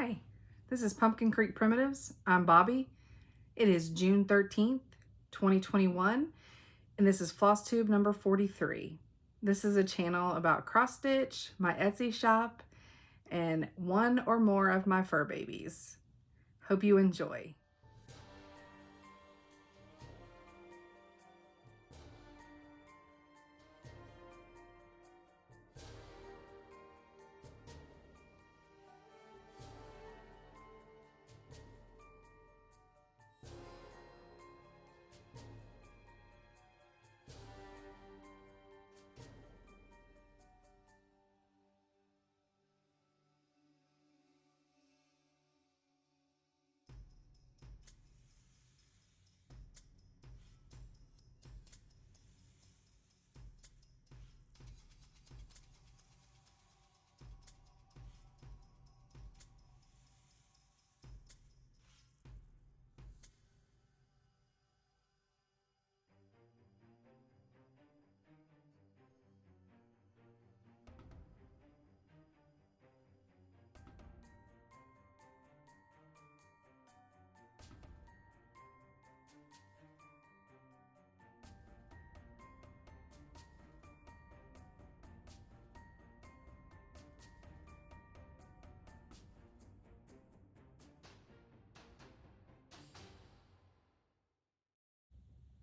Hi, this is Pumpkin Creek Primitives. I'm Bobby. It is June 13th, 2021, and this is Flosstube number 43. This is a channel about cross stitch, my Etsy shop, and one or more of my fur babies. Hope you enjoy.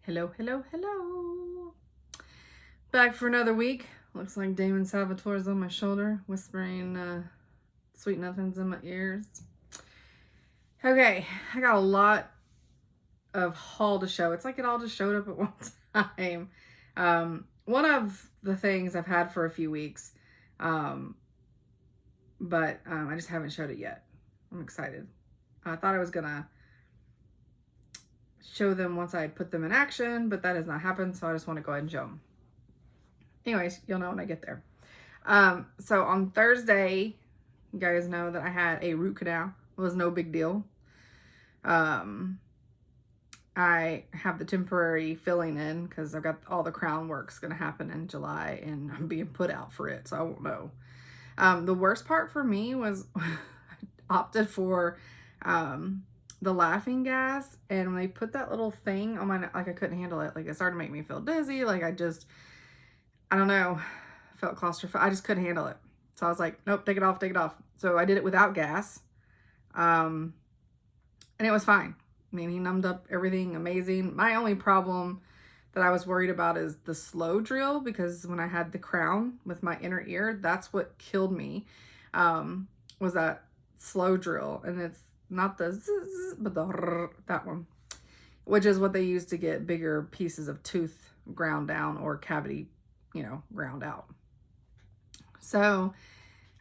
Hello, hello, hello. Back for another week. Looks like Damon Salvatore's on my shoulder, whispering sweet nothings in my ears. Okay, I got a lot of haul to show. It's like it all just showed up at one time. One of the things I've had for a few weeks, but I just haven't showed it yet. I'm excited. I thought I was gonna show them once I put them in action, but that has not happened, so I just want to go ahead and show them. Anyways, you'll know when I get there. So on Thursday, you guys know that I had a root canal. It was no big deal. I have the temporary filling in because I've got all the crown work's going to happen in July and I'm being put out for it, so I won't know. The worst part for me was I opted for the laughing gas, and when they put that little thing on my, like, I couldn't handle it. Like, it started to make me feel dizzy. Like, I don't know, felt claustrophobic. I just couldn't handle it. So I was like, nope, take it off, take it off. So I did it without gas. And it was fine. I mean, he numbed up everything amazing. My only problem that I was worried about is the slow drill, because when I had the crown with my inner ear, that's what killed me, was that slow drill. And it's not the zzz, but the that one, which is what they use to get bigger pieces of tooth ground down or cavity, ground out. So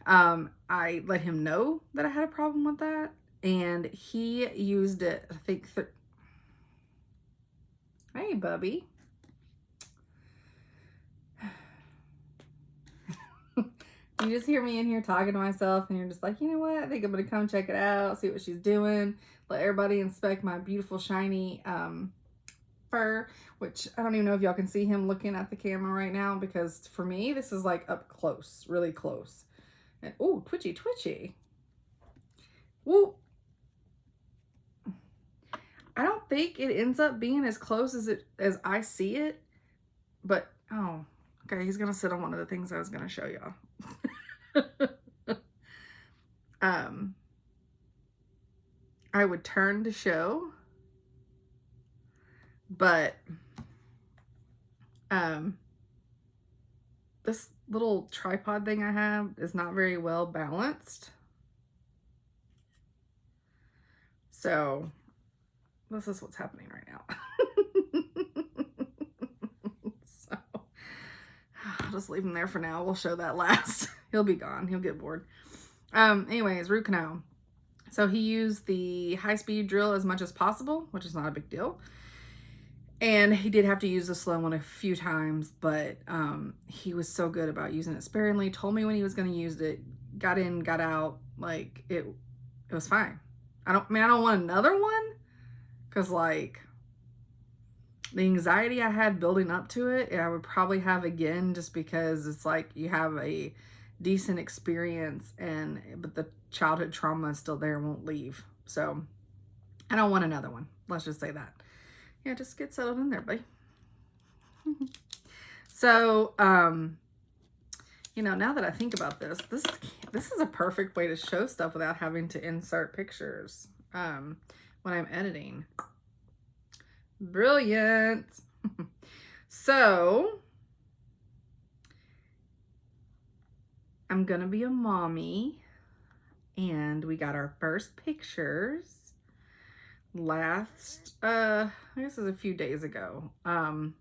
I let him know that I had a problem with that, and he used it, I think. Hey, Bubby. You just hear me in here talking to myself, and you're just like, you know what? I think I'm going to come check it out, see what she's doing, let everybody inspect my beautiful, shiny fur, which I don't even know if y'all can see him looking at the camera right now, because for me, this is like up close, really close. And oh, twitchy, twitchy. Woo. I don't think it ends up being as close as I see it, but oh, okay, he's going to sit on one of the things I was going to show y'all. I would turn to show, but this little tripod thing I have is not very well balanced. So this is what's happening right now. So I'll just leave him there for now. We'll show that last. He'll be gone. He'll get bored. Anyways, root canal. So he used the high-speed drill as much as possible, which is not a big deal. And he did have to use the slow one a few times, but he was so good about using it sparingly. Told me when he was going to use it. Got in, got out. Like, it was fine. I don't want another one, because, like, the anxiety I had building up to it, I would probably have again, just because it's like you have a decent experience, but the childhood trauma is still there and won't leave. So I don't want another one. Let's just say that. Yeah, just get settled in there, buddy. So, you know, now that I think about this is a perfect way to show stuff without having to insert pictures when I'm editing. Brilliant. So, I'm gonna be a mommy, and we got our first pictures last, I guess it was a few days ago. And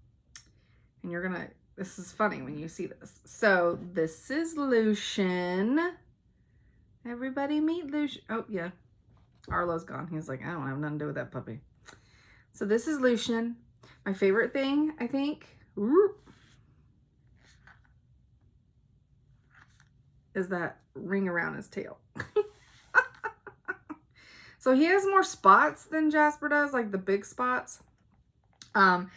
this is funny when you see this. So this is Lucien. Everybody meet Lucien. Oh yeah, Arlo's gone. He's like, I don't have nothing to do with that puppy. So this is Lucien. My favorite thing, I think, is that ring around his tail. So he has more spots than Jasper does, like the big spots. And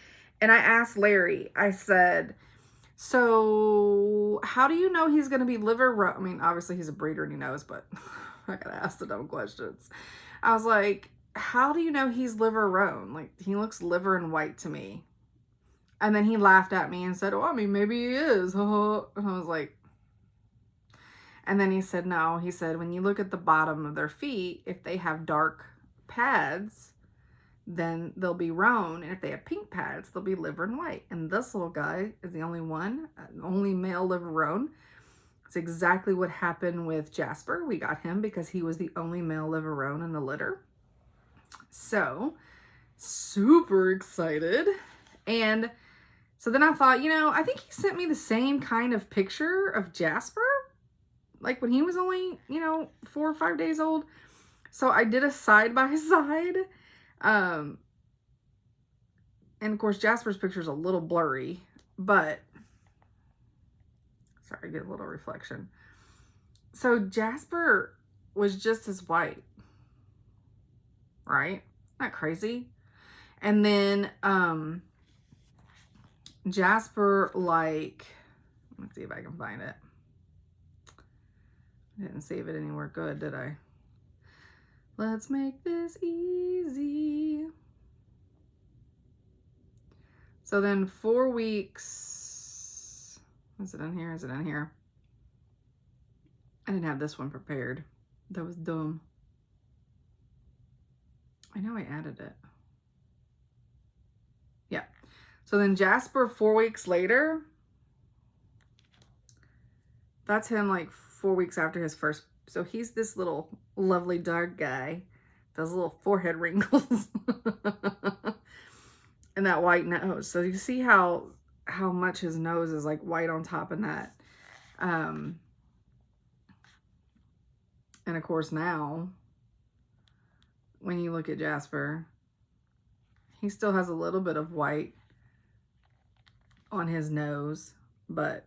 I asked Larry, I said, so how do you know he's going to be liver roan? I mean, obviously he's a breeder and he knows, but I got to ask the dumb questions. I was like, how do you know he's liver roan? Like, he looks liver and white to me. And then he laughed at me and said, oh, I mean, maybe he is. And I was like, and then he said, no. He said, when you look at the bottom of their feet, if they have dark pads, then they'll be roan. And if they have pink pads, they'll be liver and white. And this little guy is the only one, only male liver roan. It's exactly what happened with Jasper. We got him because he was the only male liver roan in the litter. So, super excited. And so then I thought, you know, I think he sent me the same kind of picture of Jasper, like when he was only, you know, 4 or 5 days old. So I did a side by side. And of course, Jasper's picture is a little blurry, but sorry, get a little reflection. So Jasper was just as white, right? Not crazy. And then, Jasper, like, let's see if I can find it. I didn't save it anywhere good, did I? Let's make this easy. So then 4 weeks, is it in here? Is it in here? I didn't have this one prepared. That was dumb. I know I added it. Yeah. So then Jasper 4 weeks later, that's him like 4 weeks after his first. So he's this little lovely dark guy, those little forehead wrinkles, and that white nose. So you see how much his nose is like white on top of that. And of course now, when you look at Jasper, he still has a little bit of white on his nose, but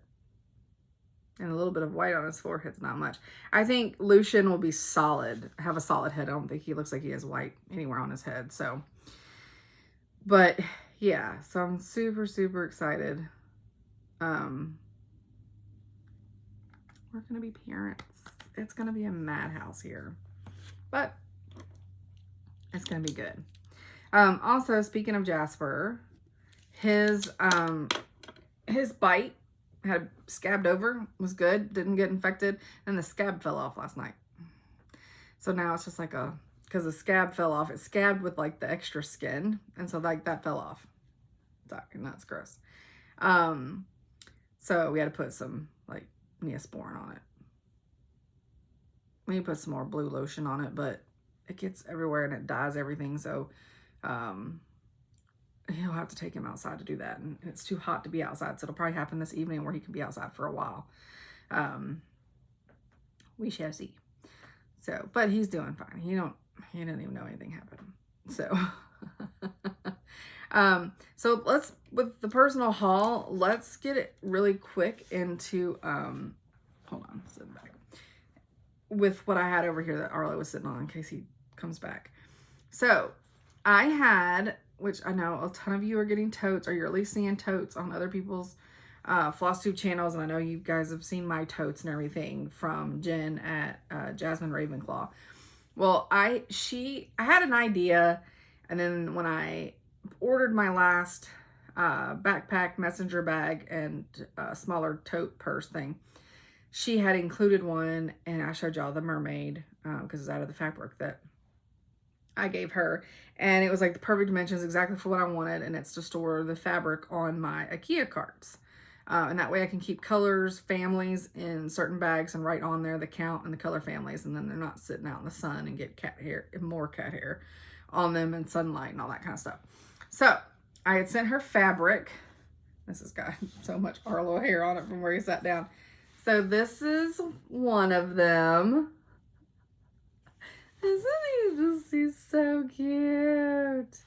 and a little bit of white on his forehead, not much. I think Lucien will be solid, have a solid head. I don't think he looks like he has white anywhere on his head. So, but yeah, so I'm super, super excited. We're going to be parents. It's going to be a madhouse here, but it's going to be good. Also, speaking of Jasper, his bite had scabbed over, was good, didn't get infected, and the scab fell off last night. So now it's just like because the scab fell off, it scabbed with like the extra skin, and so like that fell off. And that's gross. So we had to put some like Neosporin on it. We need to put some more blue lotion on it, but it gets everywhere and it dyes everything, so he'll have to take him outside to do that, and it's too hot to be outside, so it'll probably happen this evening where he can be outside for a while. We shall see. So, but he's doing fine. He didn't even know anything happened. So, so let's, with the personal haul, let's get it really quick into, hold on, sit back, with what I had over here that Arlo was sitting on in case he comes back. So I had, which I know a ton of you are getting totes, or you're at least seeing totes on other people's Flosstube channels, and I know you guys have seen my totes and everything from Jen at Jasmine Ravenclaw. Well, I had an idea, and then when I ordered my last backpack, messenger bag, and smaller tote purse thing, she had included one, and I showed y'all the mermaid because it's out of the fabric that I gave her, and it was like the perfect dimensions, exactly for what I wanted, and it's to store the fabric on my IKEA carts. And that way I can keep colors, families in certain bags and write on there the count and the color families, and then they're not sitting out in the sun and get cat hair, more cat hair on them and sunlight and all that kind of stuff. So I had sent her fabric. This has got so much Arlo hair on it from where he sat down. So this is one of them. Isn't he just, he's so cute.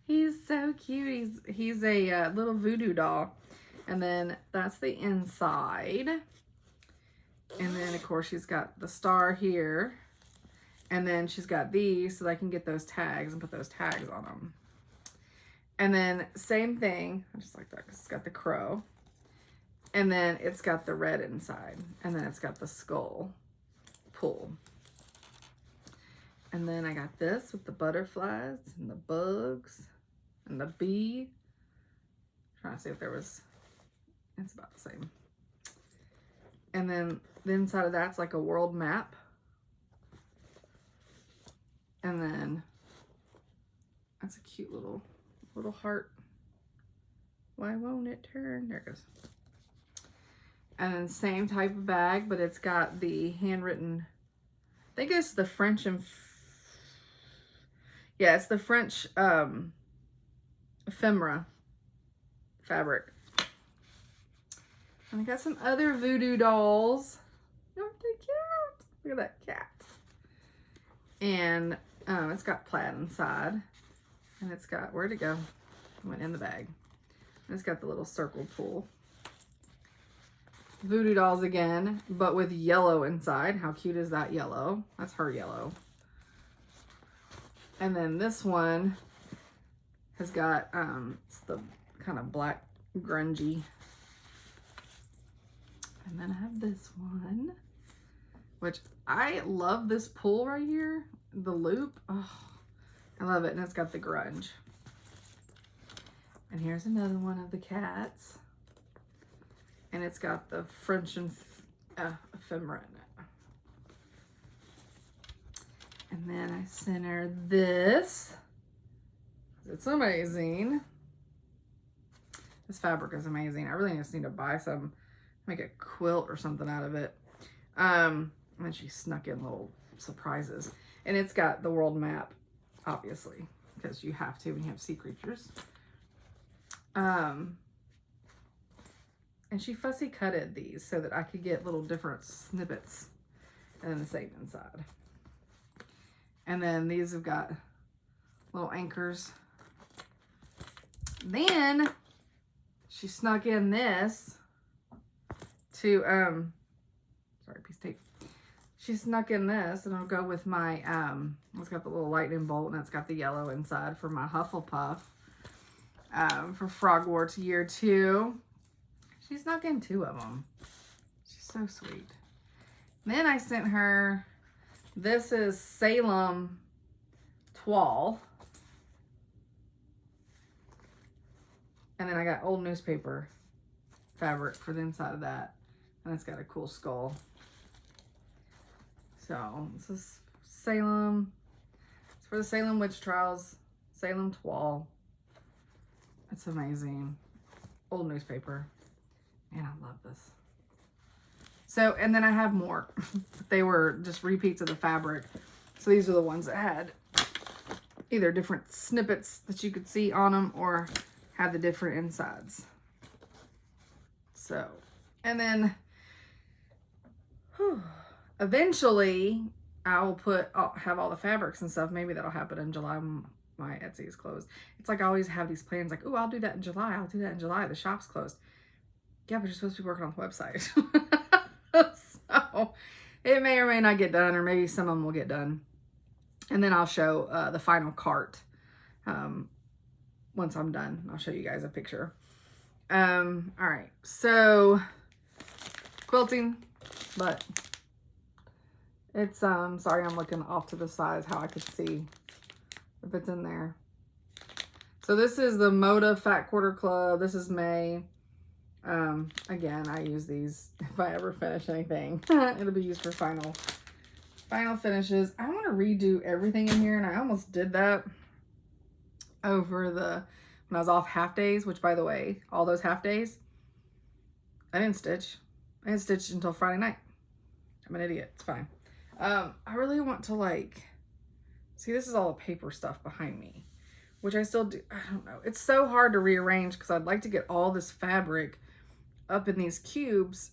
He's so cute. He's a little voodoo doll. And then that's the inside. And then of course she's got the star here. And then she's got these so that I can get those tags and put those tags on them. And then same thing, I just like that because it's got the crow. And then it's got the red inside. And then it's got the skull pull. And then I got this with the butterflies and the bugs and the bee. Trying to see if there was, it's about the same. And then the inside of that's like a world map. And then that's a cute little heart. Why won't it turn? There it goes. And then same type of bag, but it's got the handwritten, I think it's the French and yeah, it's the French ephemera fabric. And I got some other voodoo dolls. Aren't they cute? Look at that cat. And it's got plaid inside. And it's got, where'd it go? It went in the bag. And it's got the little circle pull. Voodoo dolls again, but with yellow inside. How cute is that yellow? That's her yellow. And then this one has got it's the kind of black grungy. And then I have this one, which I love this pull right here. The loop. Oh, I love it. And it's got the grunge. And here's another one of the cats. And it's got the French and ephemera in it. And then I sent her this. It's amazing. This fabric is amazing. I really just need to buy some, make a quilt or something out of it. And then she snuck in little surprises. And it's got the world map, obviously, because you have to when you have sea creatures. And she fussy cutted these so that I could get little different snippets and then the same inside. And then these have got little anchors. Then she snuck in this to, sorry, piece of tape. She snuck in this and it'll go with my, it's got the little lightning bolt and it's got the yellow inside for my Hufflepuff, for Frogwarts Year 2. She snuck in 2 of them. She's so sweet. Then I sent her, this is Salem Toile. And then I got old newspaper fabric for the inside of that. And it's got a cool skull. So this is Salem. It's for the Salem Witch Trials. Salem Toile. It's amazing. Old newspaper. Man, I love this. So, and then I have more. They were just repeats of the fabric. So these are the ones that had either different snippets that you could see on them or had the different insides. So, and then eventually I will have all the fabrics and stuff. Maybe that'll happen in July when my Etsy is closed. It's like I always have these plans like, oh, I'll do that in July. I'll do that in July. The shop's closed. Yeah, but you're supposed to be working on the website. So it may or may not get done, or maybe some of them will get done. And then I'll show the final cart once I'm done. I'll show you guys a picture. All right. So quilting, but it's, sorry, I'm looking off to the side how I could see if it's in there. So this is the Moda Fat Quarter Club. This is May. Again, I use these if I ever finish anything. It'll be used for final finishes. I want to redo everything in here, and I almost did that over when I was off half days, which, by the way, all those half days, I didn't stitch. I didn't stitch until Friday night. I'm an idiot. It's fine. I really want to, like, see, this is all the paper stuff behind me, which I still do. I don't know. It's so hard to rearrange because I'd like to get all this fabric up in these cubes,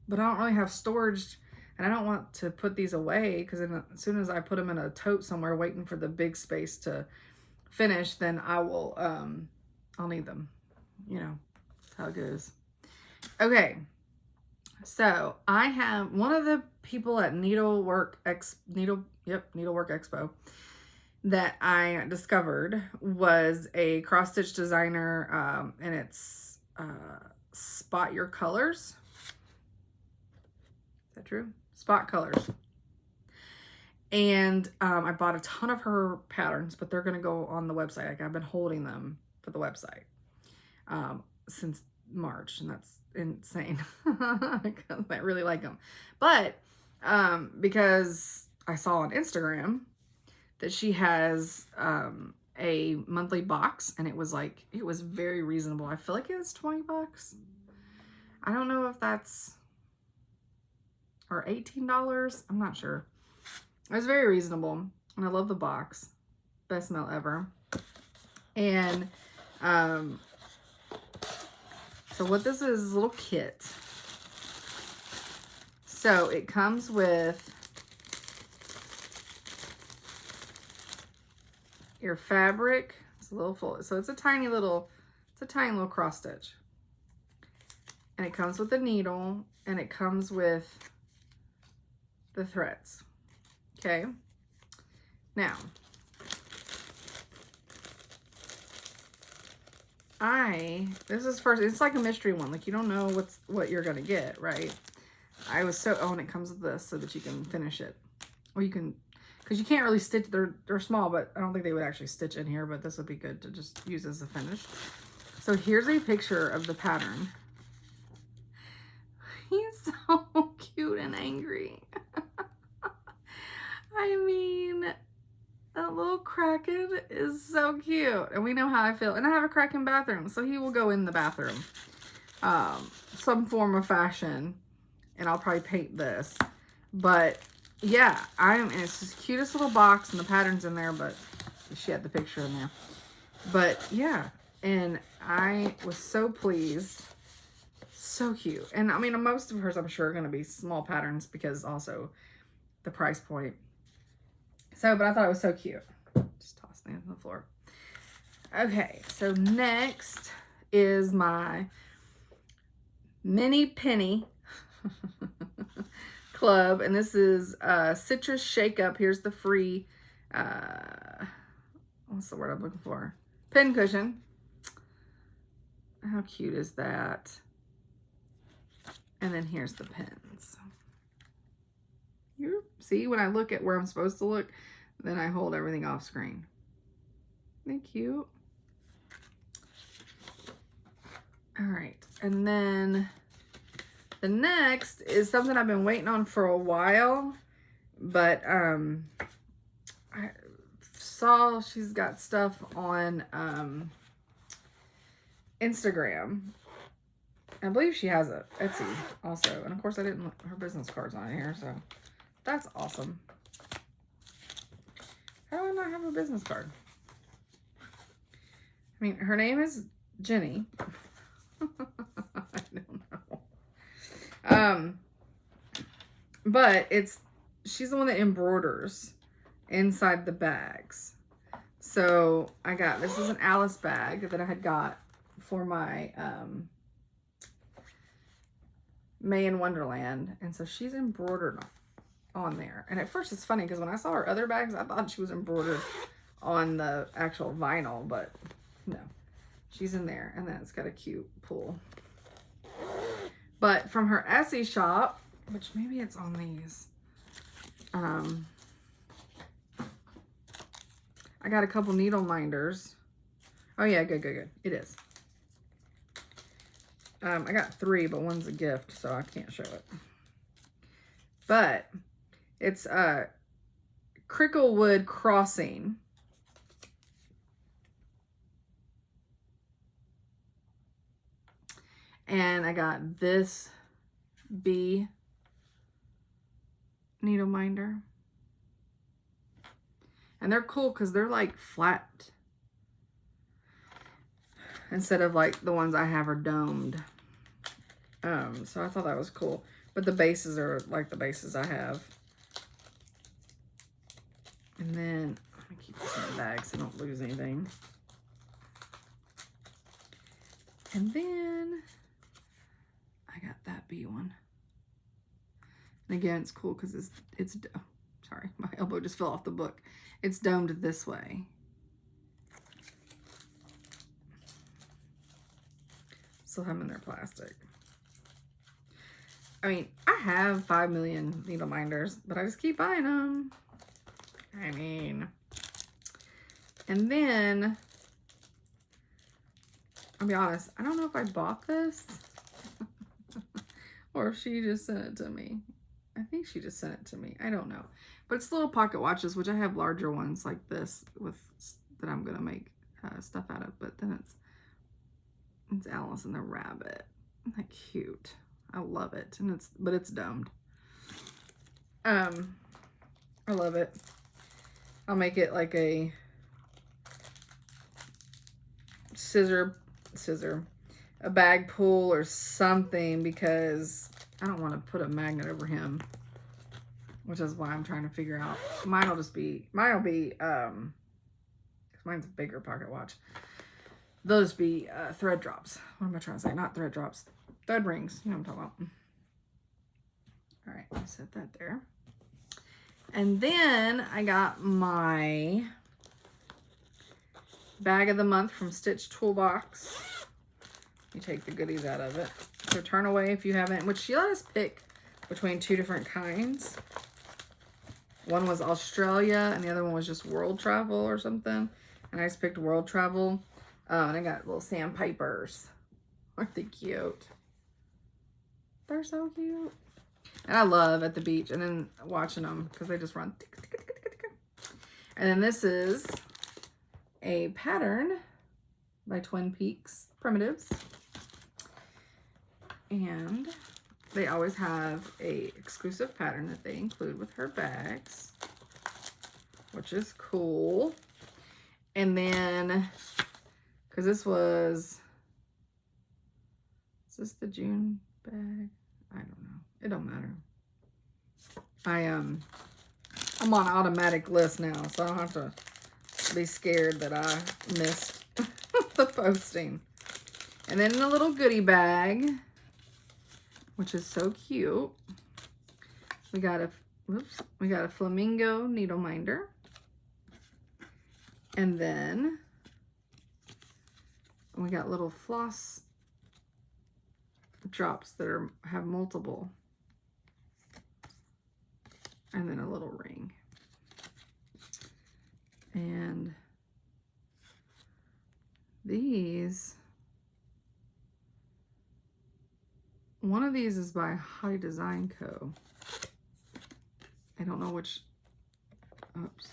but I don't really have storage, and I don't want to put these away because as soon as I put them in a tote somewhere waiting for the big space to finish, then I will, I'll need them. You know, that's how it goes. Okay. So I have one of the people at Needlework Expo that I discovered was a cross stitch designer, and it's Spot Your Colors. Is that true? Spot Colors. And I bought a ton of her patterns, but they're gonna go on the website. Like, I've been holding them for the website since March, and that's insane because I really like them. But because I saw on Instagram that she has a monthly box, and it was very reasonable. I feel like it was $20. I don't know if that's, or $18. I'm not sure. It was very reasonable, and I love the box. Best mail ever. And so what this is a little kit. So it comes with your fabric. It's a little full. So it's a tiny little cross stitch. And it comes with a needle, and it comes with the threads. Okay. Now, this is first, it's like a mystery one. Like, you don't know what you're gonna get, right? I was so, oh, and it comes with this so that you can finish it. Or you can, because you can't really stitch, they're small, but I don't think they would actually stitch in here, but this would be good to just use as a finish. So here's a picture of the pattern. He's so cute and angry. I mean, that little Kraken is so cute. And we know how I feel. And I have a Kraken bathroom, so he will go in the bathroom. Some form of fashion. And I'll probably paint this. But yeah, and it's this cutest little box, and the pattern's in there, but she had the picture in there. But yeah, and I was so pleased. So cute. And I mean, most of hers, I'm sure, are going to be small patterns because also the price point. So, but I thought it was so cute. Just toss things on the floor. Okay, so next is my mini penny club, and this is Citrus Shake Up. Here's the free, what's the word I'm looking for? Pin cushion. How cute is that? And then here's the pins. You see, when I look at where I'm supposed to look, then I hold everything off screen. Isn't that cute? All right, and then the next is something I've been waiting on for a while, but I saw she's got stuff on Instagram. I believe she has a Etsy also, and of course I didn't look, her business card's on here, so that's awesome. How do I not have a business card? I mean, her name is Jenny. I don't know. But she's the one that embroiders inside the bags. So this is an Alice bag that I had got for my May in Wonderland. And so she's embroidered on there. And at first it's funny because when I saw her other bags, I thought she was embroidered on the actual vinyl, but no. She's in there, and then it's got a cute pull. But from her Etsy shop, which maybe it's on these, I got a couple needle minders. Oh yeah, good. It is. I got 3, but one's a gift, so I can't show it. But it's Cricklewood Crossing. And I got this bee needle minder. And they're cool because they're like flat. Instead of like the ones I have are domed. So I thought that was cool. But the bases are like the bases I have. And then, I'm gonna keep this in the bag so I don't lose anything. And then, I got that bee one. And again, it's cool because it's sorry, my elbow just fell off the book. It's domed this way. Still have them in their plastic. I mean, I have 5 million needle minders, but I just keep buying them. I mean, and then, I'll be honest, I don't know if I bought this or if she just sent it to me. I think she just sent it to me. I don't know. But it's little pocket watches, which I have larger ones like this with that I'm going to make stuff out of. But then it's Alice and the Rabbit. Isn't that cute? I love it. And but it's domed. I love it. I'll make it like a a bag pull or something because I don't want to put a magnet over him, which is why I'm trying to figure out. Mine will be, cause mine's a bigger pocket watch. Those be thread drops. What am I trying to say? Not thread drops, thread rings. You know what I'm talking about. All right, I set that there. And then I got my bag of the month from Stitch Toolbox. You take the goodies out of it. So turn away if you haven't, which she let us pick between 2 different kinds. One was Australia and the other one was just world travel or something. And I just picked world travel. And I got little sandpipers. Aren't they cute? They're so cute. And I love at the beach and then watching them because they just run. And then this is a pattern by Twin Peaks Primitives. And they always have a exclusive pattern that they include with her bags, which is cool. And then, because is this the June bag? I don't know. It don't matter. I'm on automatic list now, so I don't have to be scared that I missed the posting. And then in a little goodie bag, which is so cute, we got a flamingo needle minder. And then we got little floss drops that have multiple. And then a little ring. And these, one of these is by High Design Co. I don't know which, oops.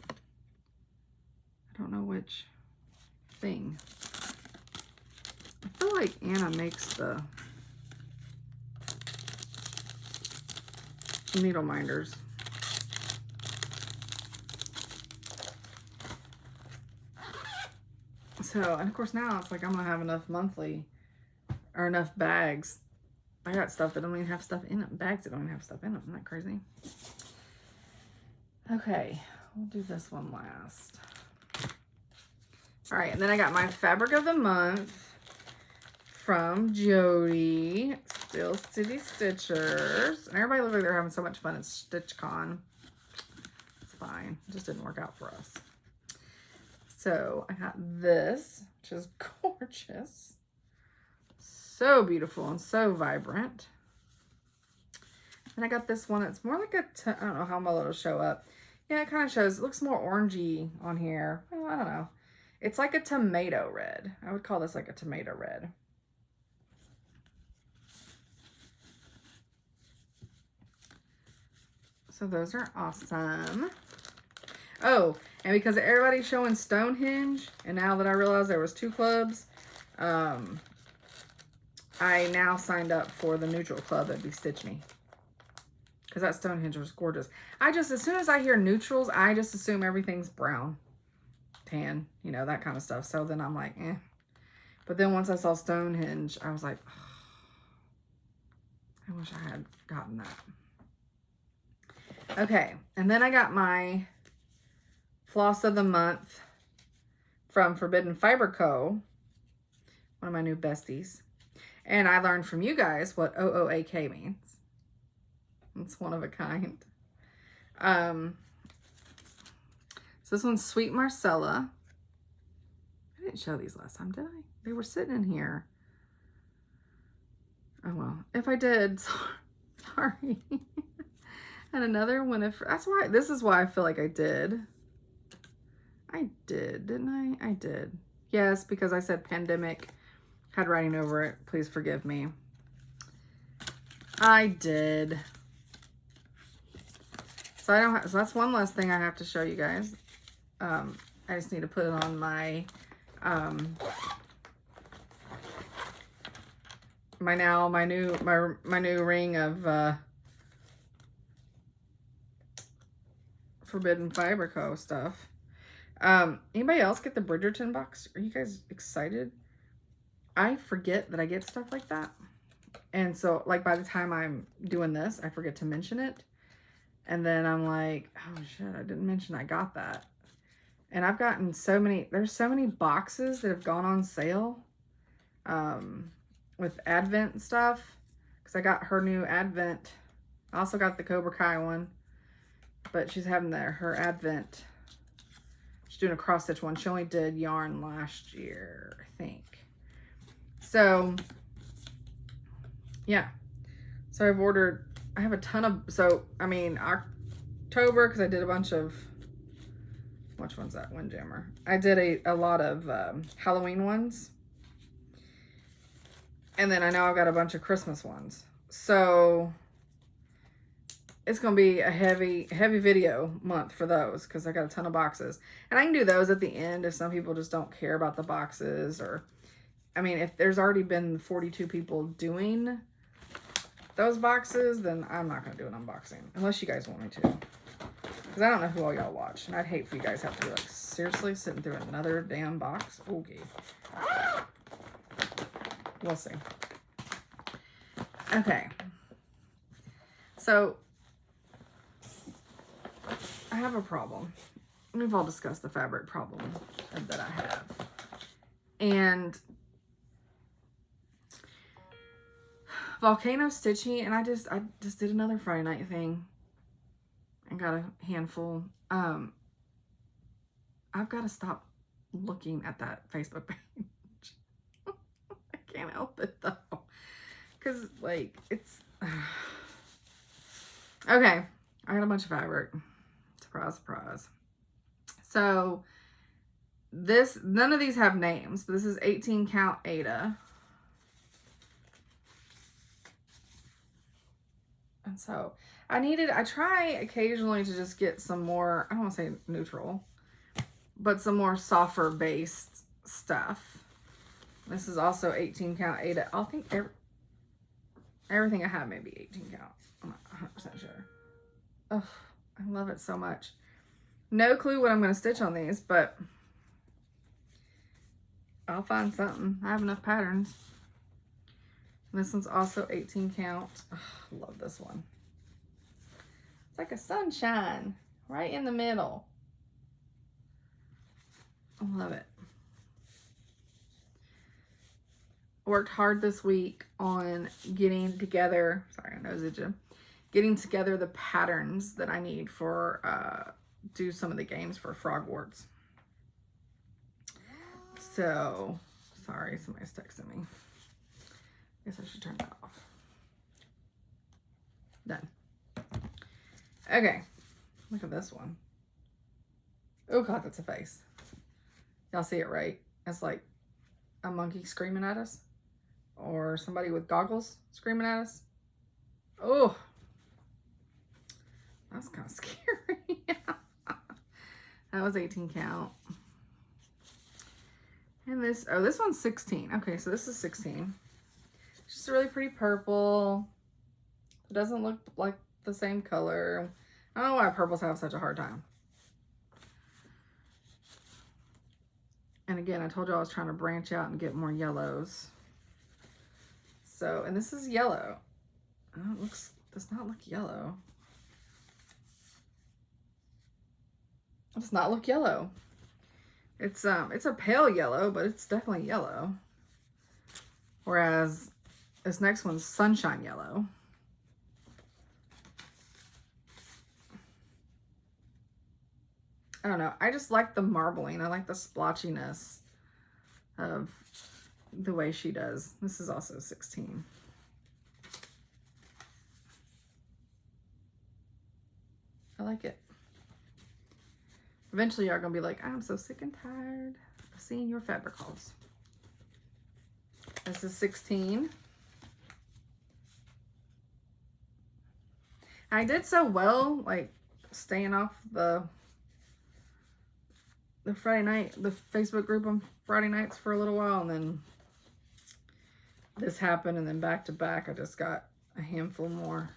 I don't know which thing. I feel like Anna makes the needle minders. So, and of course now it's like I'm gonna have enough monthly or enough bags. I got stuff that don't even have stuff in them. Bags that don't even have stuff in them. Isn't that crazy? Okay, we'll do this one last. All right, and then I got my fabric of the month from Jody, Still City Stitchers. And everybody looks like they're having so much fun at StitchCon. It's fine. It just didn't work out for us. So I got this, which is gorgeous. So beautiful and so vibrant. And I got this one. It's more like I don't know how well it'll show up. Yeah, it kind of shows. It looks more orangey on here. Well, I don't know. It's like a tomato red. I would call this like a tomato red. So those are awesome. Oh, and because everybody's showing Stonehenge, and now that I realized there was 2 clubs, I now signed up for the neutral club at Stitch Me. Because that Stonehenge was gorgeous. As soon as I hear neutrals, I just assume everything's brown, tan, you know, that kind of stuff. So then I'm like, eh. But then once I saw Stonehenge, I was like, oh, I wish I had gotten that. Okay, and then I got my Floss of the Month from Forbidden Fiber Co., one of my new besties. And I learned from you guys what OOAK means. It's one of a kind. So this one's Sweet Marcella. I didn't show these last time, did I? They were sitting in here. Oh well, if I did, sorry. And another one, this is why I feel like I did. I did, didn't I? I did. Yes, because I said pandemic, had writing over it. Please forgive me. I did. So so that's one last thing I have to show you guys. I just need to put it on my my new ring of Forbidden Fiber Co. stuff. Anybody else get the Bridgerton box? Are you guys excited? I forget that I get stuff like that. And so, like, by the time I'm doing this, I forget to mention it. And then I'm like, oh shit, I didn't mention I got that. And I've gotten there's so many boxes that have gone on sale with Advent stuff. Because I got her new Advent. I also got the Cobra Kai one. But she's having her Advent. She's doing a cross stitch one. She only did yarn last year, I think. So, yeah. So I've ordered, I have a ton of, October, because I did a bunch of, which one's that? Windjammer. I did a lot of Halloween ones. And then I know I've got a bunch of Christmas ones. So it's going to be a heavy video month for those, because I got a ton of boxes. And I can do those at the end if some people just don't care about the boxes. Or, I mean, if there's already been 42 people doing those boxes, then I'm not going to do an unboxing. Unless you guys want me to. Because I don't know who all y'all watch. And I'd hate for you guys to have to be like, seriously, sitting through another damn box? Okay. We'll see. Okay. So I have a problem. We've all discussed the fabric problem that I have. And Volcano Stitchy, and I just did another Friday night thing and got a handful. I've got to stop looking at that Facebook page. I can't help it though. Because, like, it's... Okay, I got a bunch of fabric. Surprise, surprise. So, none of these have names, but this is 18 count Ada. And so, I try occasionally to just get some more, I don't want to say neutral, but some more softer based stuff. This is also 18 count Ada. I think everything I have may be 18 count. I'm not 100% sure. Oh, I love it so much. No clue what I'm going to stitch on these, but I'll find something. I have enough patterns. This one's also 18 count. Oh, love this one. It's like a sunshine right in the middle. I love it. Worked hard this week on getting together, sorry, I nosed you, getting together the patterns that I need for, do some of the games for Frogwarts. So, sorry, somebody's texting me. Guess I should turn that off. Done. Okay, look at this one. Oh God, that's a face. Y'all see it, right? It's like a monkey screaming at us, or somebody with goggles screaming at us. Oh, that's kind of scary. That was 18 count. And this, oh, this one's 16. Okay, so this is 16. It's just a really pretty purple. It doesn't look like the same color. I don't know why purples have such a hard time. And again, I told you I was trying to branch out and get more yellows. So, and this is yellow. Oh, it does not look yellow. It does not look yellow. It's a pale yellow, but it's definitely yellow. Whereas this next one's sunshine yellow. I don't know. I just like the marbling. I like the splotchiness of the way she does. This is also 16. I like it. Eventually you're going to be like, I'm so sick and tired of seeing your fabric hauls. This is 16. I did so well, like staying off the Friday night, the Facebook group on Friday nights for a little while, and then this happened, and then back to back, I just got a handful more.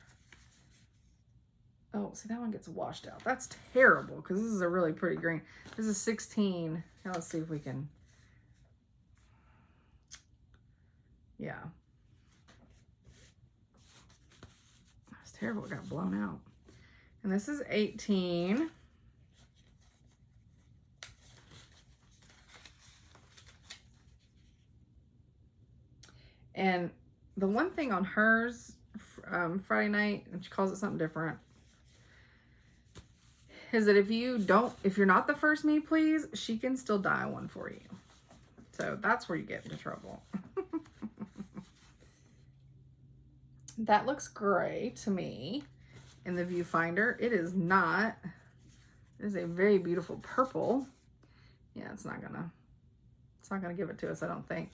Oh, see, that one gets washed out. That's terrible, because this is a really pretty green. This is 16. Now let's see if we can, yeah. That's terrible, it got blown out. And this is 18. And the one thing on hers, Friday night, and she calls it something different, is that if you're not the first me please, she can still dye one for you. So that's where you get into trouble. That looks gray to me in the viewfinder. It is not. It is a very beautiful purple. Yeah, it's not gonna give it to us, I don't think.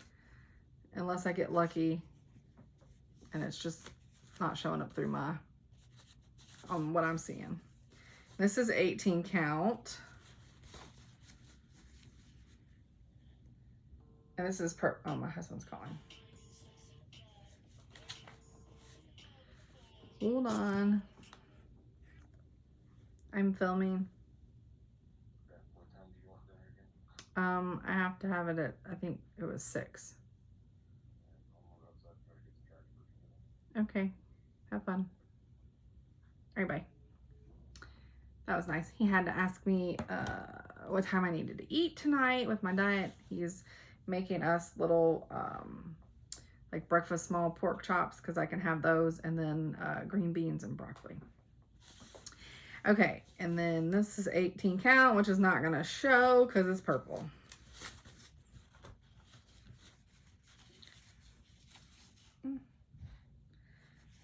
Unless I get lucky and it's just not showing up through my, on what I'm seeing. This is 18 count. And this is oh, my husband's calling. Hold on. I'm filming. I have to have it at, I think it was 6. Okay, have fun. All right, bye. That was nice. He had to ask me what time I needed to eat tonight with my diet. He's making us little like breakfast small pork chops, because I can have those, and then green beans and broccoli. Okay, and then this is 18 count, which is not gonna show because it's purple.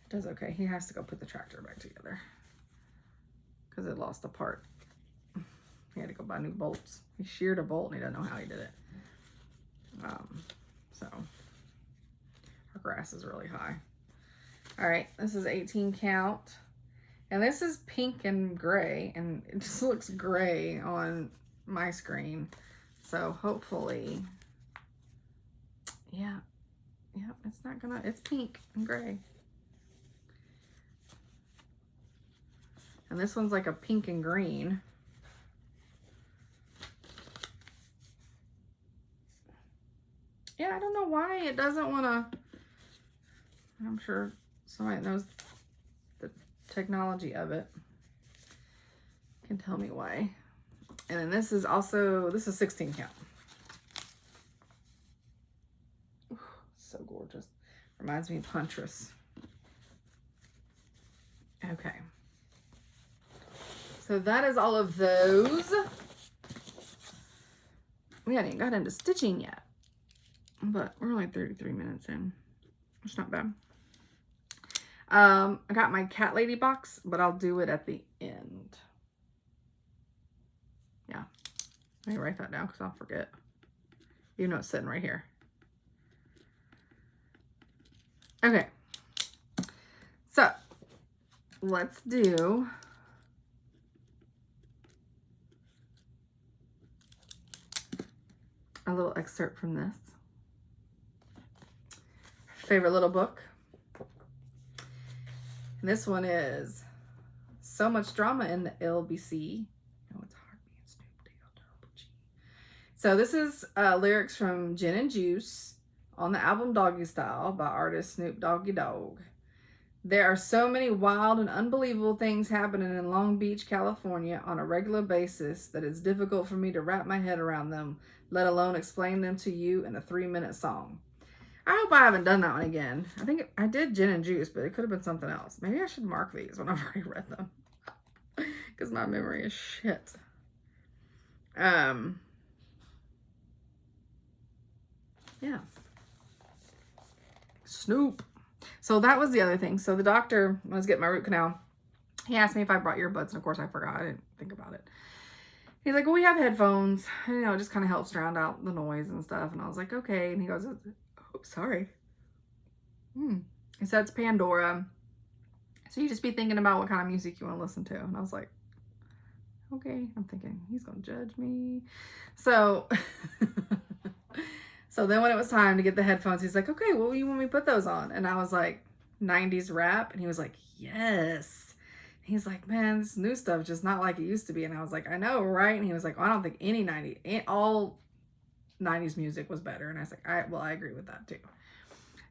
Does okay. He has to go put the tractor back together because it lost a part. He had to go buy new bolts. He sheared a bolt and he doesn't know how he did it. So our grass is really high. All right, this is 18 count. And this is pink and gray, and it just looks gray on my screen. So hopefully, yeah, it's not gonna, it's pink and gray. And this one's like a pink and green. Yeah, I don't know why it doesn't want to. I'm sure somebody knows the technology of it can tell me why. And then this is also, this is 16 count. Ooh, so gorgeous. Reminds me of Huntress. Okay. So that is all of those. We hadn't even got into stitching yet. But we're only 33 minutes in. It's not bad. I got my cat lady box, but I'll do it at the end. Yeah. Let me write that down because I'll forget. You know it's sitting right here. Okay. So, let's do a little excerpt from this. Favorite little book. And this one is So Much Drama in the LBC. Oh, it's hard being Snoop Dale Double G. So this is lyrics from Gin and Juice on the album Doggy Style by artist Snoop Doggy Dogg. There are so many wild and unbelievable things happening in Long Beach, California on a regular basis that it's difficult for me to wrap my head around them, let alone explain them to you in a 3-minute song. I hope I haven't done that one again. I think I did Gin and Juice, but it could have been something else. Maybe I should mark these when I've already read them. Because my memory is shit. Yeah. Snoop. So that was the other thing. So the doctor, when I was getting my root canal, he asked me if I brought earbuds. And of course I forgot. I didn't think about it. He's like, well, we have headphones. And, it just kind of helps drown out the noise and stuff. And I was like, okay. And he goes, oh, sorry. He said it's Pandora. So you just be thinking about what kind of music you want to listen to. And I was like, okay. I'm thinking, he's going to judge me. So... So then when it was time to get the headphones, he's like, okay, well, you want me to put those on? And I was like, 90s rap. And he was like, yes. And he's like, man, this new stuff is just not like it used to be. And I was like, I know, right? And he was like, well, I don't think all 90s music was better. And I was like, I agree with that too.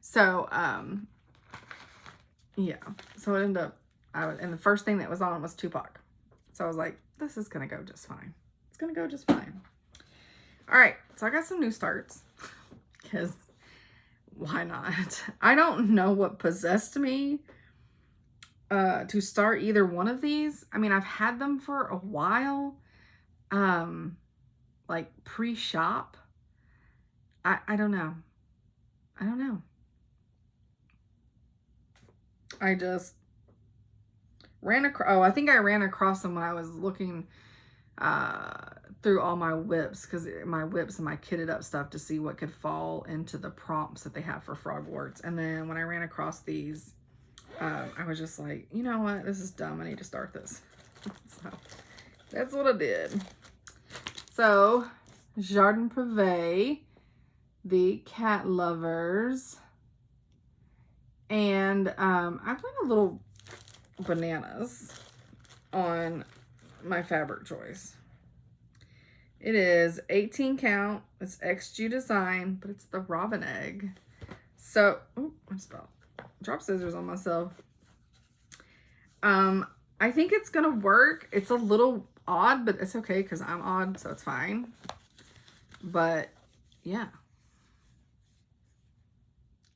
So, yeah. So it ended up, and the first thing that was on was Tupac. So I was like, this is going to go just fine. It's going to go just fine. All right. So I got some new starts. Because why not? I don't know what possessed me to start either one of these. I mean, I've had them for a while, like pre-shop. I don't know. I don't know. I just ran across, I think I ran across them when I was looking through all my whips, because my whips and my kitted up stuff to see what could fall into the prompts that they have for frogworts. And then when I ran across these, I was just like, you know what, this is dumb, I need to start this. So that's what I did. So Jardin Privé, the cat lovers, and I went a little bananas on my fabric choice. It is 18 count. It's XG design, but it's the robin egg. So, I just dropped scissors on myself. I think it's gonna work. It's a little odd, but it's okay because I'm odd, so it's fine. But yeah,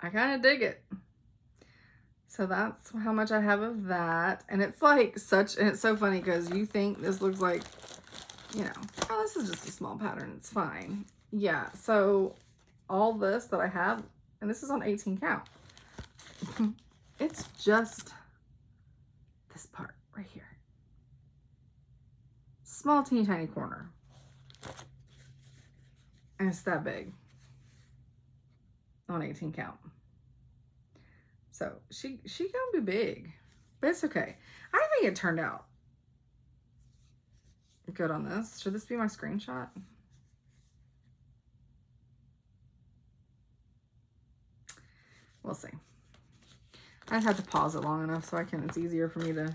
I kind of dig it. So that's how much I have of that. And it's like and it's so funny because you think this looks like, you know, oh, this is just a small pattern. It's fine. Yeah. So all this that I have, and this is on 18 count. It's just this part right here. Small, teeny, tiny corner. And it's that big on 18 count. So she gonna be big, but it's okay. I think it turned out good on this. Should this be my screenshot? We'll see. I just have to pause it long enough so it's easier for me to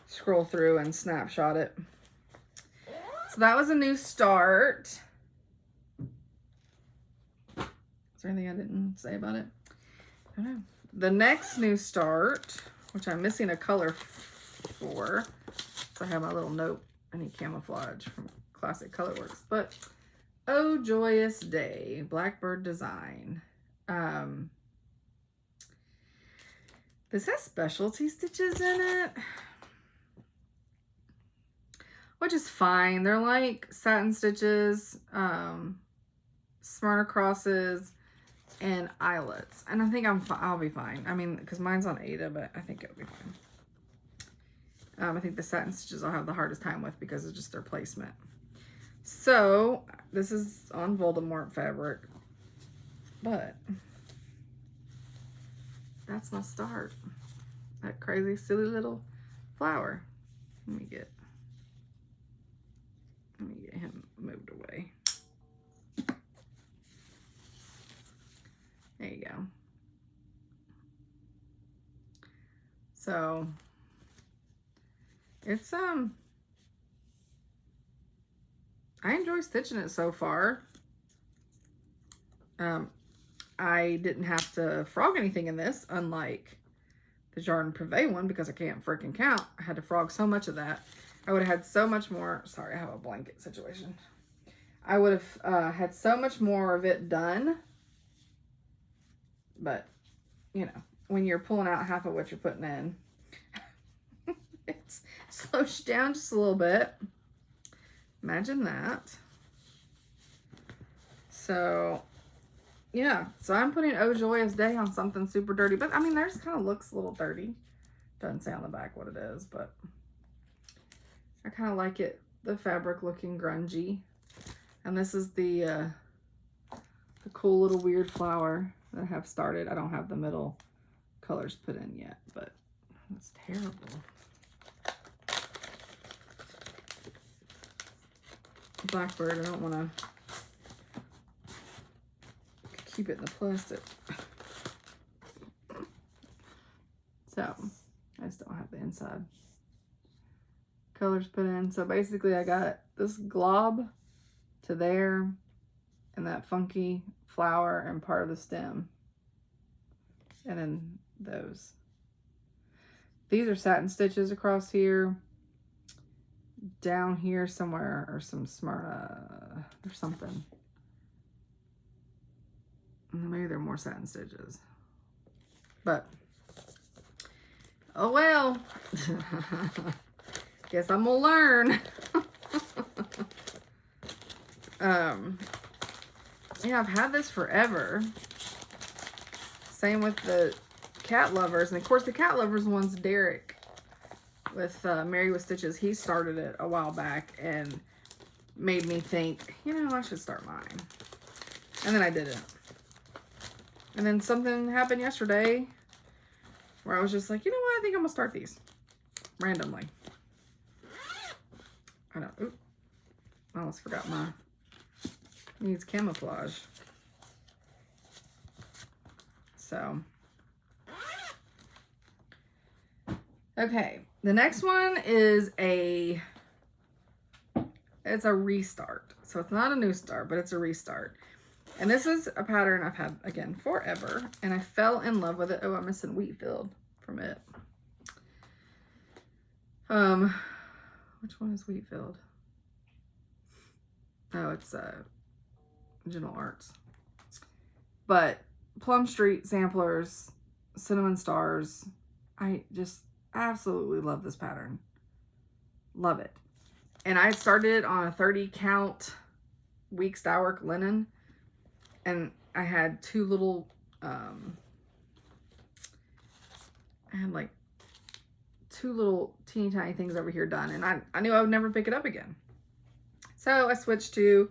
scroll through and snapshot it. So that was a new start. Is there anything I didn't say about it? I don't know. The next new start, which I'm missing a color for, so I have my little note, I need camouflage from Classic Colorworks, but Oh Joyous Day, Blackbird design. This has specialty stitches in it. which is fine. They're like satin stitches, Smyrna crosses, and eyelets. And I think I'll be fine. I mean, because mine's on Ada, but I think it'll be fine. I think the satin stitches I'll have the hardest time with because of just their placement. So this is on Voldemort fabric, but that's my start. That crazy, silly little flower. Let me get him moved away. There you go. So it's I enjoy stitching it so far. I didn't have to frog anything in this, unlike the Jardin Privé one, because I can't freaking count. I had to frog so much of that. I would have had so much more. Sorry, I have a blanket situation. I would have had so much more of it done. But, you know, when you're pulling out half of what you're putting in, it slows you down just a little bit. Imagine that. So, yeah. So I'm putting Oh Joyous Day on something super dirty. But, I mean, theirs kind of looks a little dirty. Doesn't say on the back what it is, but I kind of like it. The fabric looking grungy. And this is the cool little weird flower that I have started. I don't have the middle colors put in yet, but it's terrible. Blackbird, I don't want to keep it in the plastic. So, I just don't have the inside colors put in. So basically I got this glob to there and that funky flower and part of the stem. And then those. These are satin stitches across here. Down here somewhere are some Smyrna or something. Maybe they're more satin stitches. But, oh well. Guess I'm gonna learn. Yeah, I've had this forever. Same with the Cat Lovers. And of course the Cat Lovers one's Derek with Mary with Stitches. He started it a while back and made me think, you know, I should start mine. And then I didn't. And then something happened yesterday where I was just like, you know what, I think I'm gonna start these randomly. I don't, oop, I almost forgot my needs camouflage. So, okay, the next one is it's a restart. So it's not a new start, but it's a restart. And this is a pattern I've had, again, forever. And I fell in love with it. Oh, I'm missing Wheatfield from it. Which one is Wheatfield? Oh, it's Gentle Arts. But Plum Street samplers, Cinnamon Stars. I just absolutely love this pattern. Love it. And I started it on a 30 count weeks dye work linen. And I had two little, I had like two little teeny tiny things over here done. And I knew I would never pick it up again. So I switched to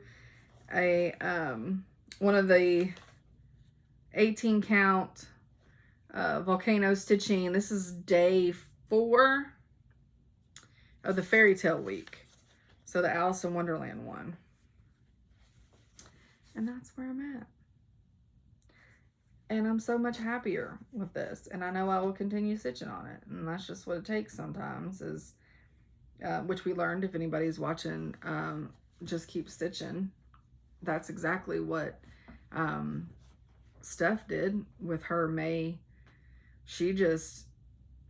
a, one of the 18 count volcano stitching. This is day 4 of the Fairy Tale week. So the Alice in Wonderland one. And that's where I'm at. And I'm so much happier with this. And I know I will continue stitching on it. And that's just what it takes sometimes is, which we learned if anybody's watching, just keep stitching. That's exactly what Steph did with her May. She just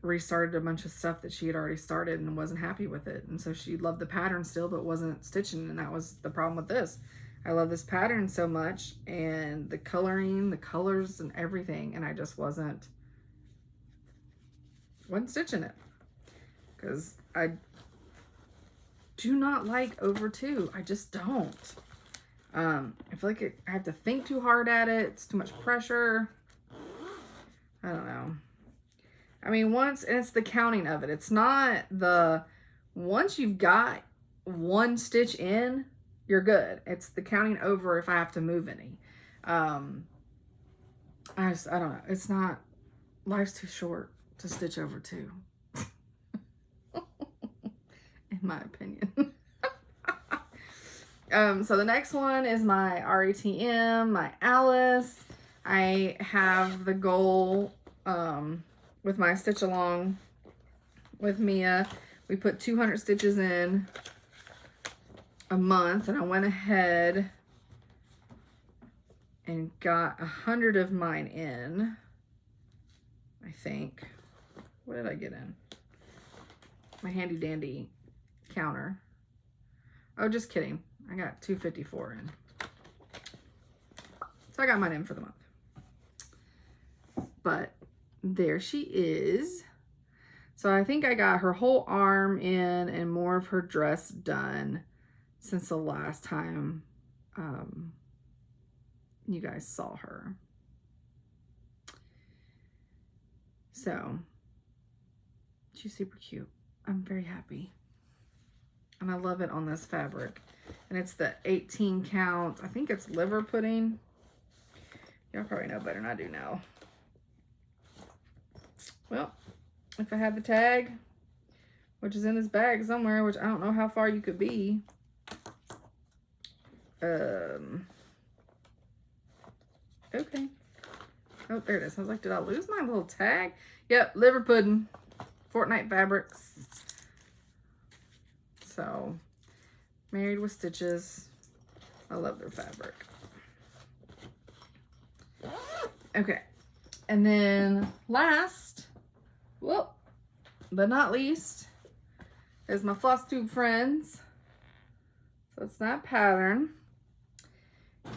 restarted a bunch of stuff that she had already started and wasn't happy with it. And so she loved the pattern still, but wasn't stitching. And that was the problem with this. I love this pattern so much and the coloring, the colors and everything. And I just wasn't stitching it because do not like over 2. I just don't. I feel like I have to think too hard at it. It's too much pressure. I don't know. I mean, and it's the counting of it. It's not once you've got 1 stitch in, you're good. It's the counting over if I have to move any. I don't know. It's not, life's too short to stitch over 2. In my opinion. So the next one is my RETM, my Alice. I have the goal, with my stitch along with Mia. We put 200 stitches in a month, and I went ahead and got 100 of mine in, I think. What did I get in? My handy dandy counter. Oh, just kidding. I got 254 in. So I got mine in for the month. But there she is. So I think I got her whole arm in and more of her dress done since the last time you guys saw her. So she's super cute. I'm very happy. And I love it on this fabric. And it's the 18 count. I think it's liver pudding. Y'all probably know better than I do now. Well, if I had the tag, which is in this bag somewhere, which I don't know how far you could be. Okay. Oh, there it is. I was like, did I lose my little tag? Yep, liver pudding. Fortnite Fabrics. So, Married with Stitches. I love their fabric. Okay. And then last, whoop, but not least, is my Flosstube friends. So it's that pattern.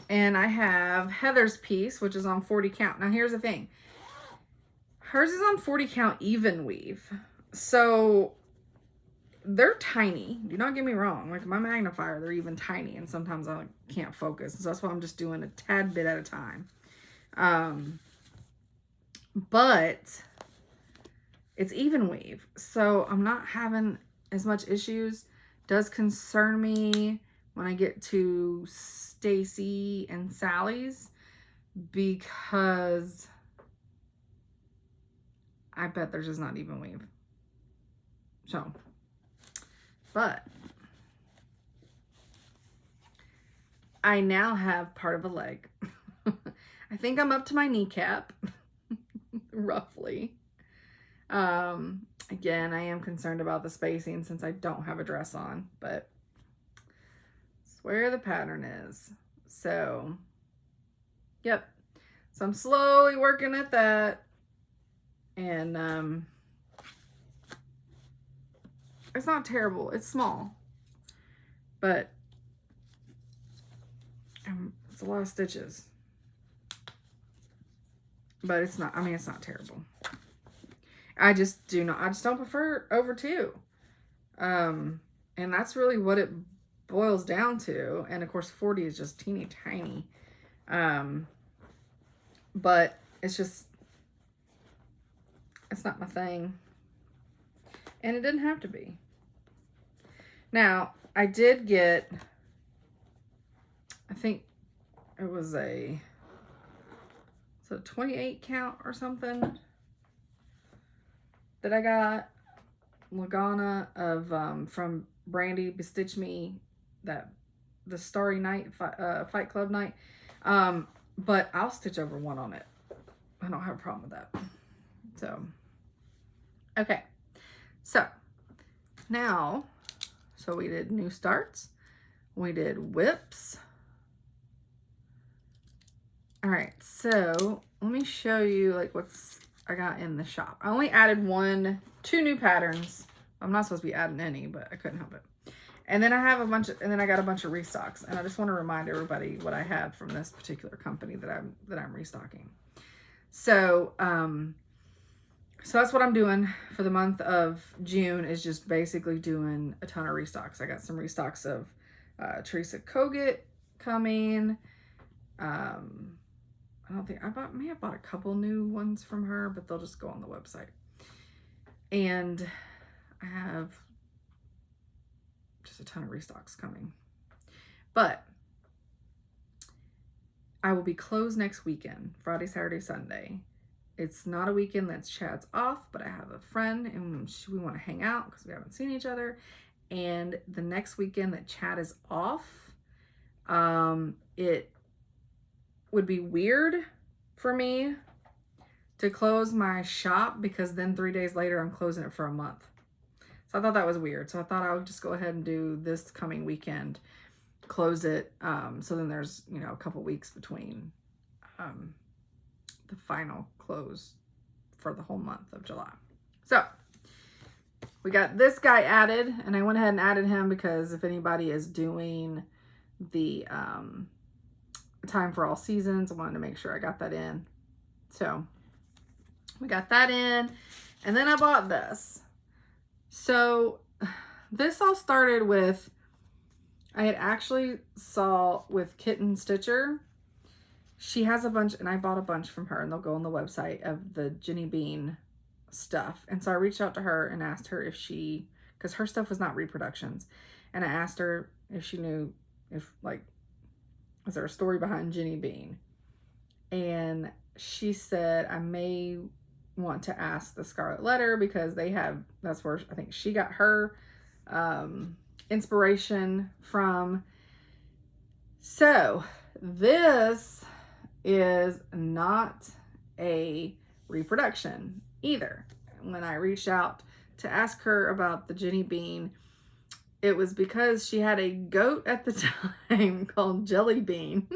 And I have Heather's piece, which is on 40 count. Now here's the thing. Hers is on 40 count even weave. So they're tiny. Do not get me wrong. Like my magnifier, they're even tiny. And sometimes I can't focus. So that's why I'm just doing a tad bit at a time. But it's even weave. So I'm not having as much issues. Does concern me when I get to Stacy and Sally's, because I bet there's just not even weave. So, but I now have part of a leg. I think I'm up to my kneecap, roughly. Again, I am concerned about the spacing since I don't have a dress on, but it's where the pattern is. So, yep. So I'm slowly working at that. And, it's not terrible. It's small, but it's a lot of stitches. But it's not, I mean, it's not terrible. I just don't prefer over 2. And that's really what it boils down to. And of course, 40 is just teeny tiny. But it's just, it's not my thing. And it didn't have to be. Now, I did get, I think it was a 28 count or something that I got Lagana of from Brandy Bestitch Me, the Starry Night Fight Club night. But I'll stitch over 1 on it. I don't have a problem with that. So, okay. So, now, so we did new starts. We did whips. All right, so let me show you like what's I got in the shop. I only added 2 new patterns. I'm not supposed to be adding any, but I couldn't help it. And then I have and then I got a bunch of restocks. And I just want to remind everybody what I have from this particular company that I'm restocking. So, So that's what I'm doing for the month of June, is just basically doing a ton of restocks. I got some restocks of Teresa Kogut coming. I don't think may have bought a couple new ones from her, but they'll just go on the website. And I have just a ton of restocks coming. But I will be closed next weekend, Friday, Saturday, Sunday. It's not a weekend that's Chad's off, but I have a friend and we want to hang out because we haven't seen each other. And the next weekend that Chad is off, it would be weird for me to close my shop, because then 3 days later I'm closing it for a month. So I thought that was weird. So I thought I would just go ahead and do this coming weekend, close it. So then there's, you know, a couple weeks between the final close for the whole month of July. So we got this guy added, and I went ahead and added him because if anybody is doing the time for all seasons, I wanted to make sure I got that in. So we got that in, and then I bought this. So this all started with, I had actually saw with Kitten Stitcher, she has a bunch, and I bought a bunch from her, and they'll go on the website, of the Jenny Bean stuff. And so I reached out to her and asked her if she, because her stuff was not reproductions, and I asked her if she knew if, like, is there a story behind Jenny Bean? And she said, I may want to ask the Scarlet Letter, because they have, that's where I think she got her inspiration from. So this is not a reproduction either. When I reached out to ask her about the Jenny Bean, it was because she had a goat at the time called Jelly Bean.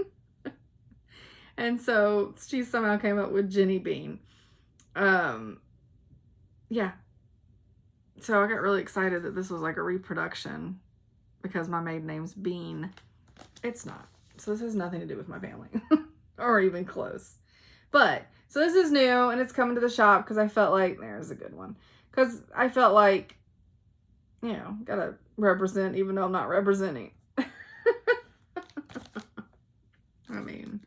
And so she somehow came up with Jenny Bean. Yeah. So I got really excited that this was like a reproduction, because my maiden name's Bean. It's not. So this has nothing to do with my family or even close. But so this is new, and it's coming to the shop because I felt like, there's a good one. Because I felt like, you know, gotta represent even though I'm not representing. I mean,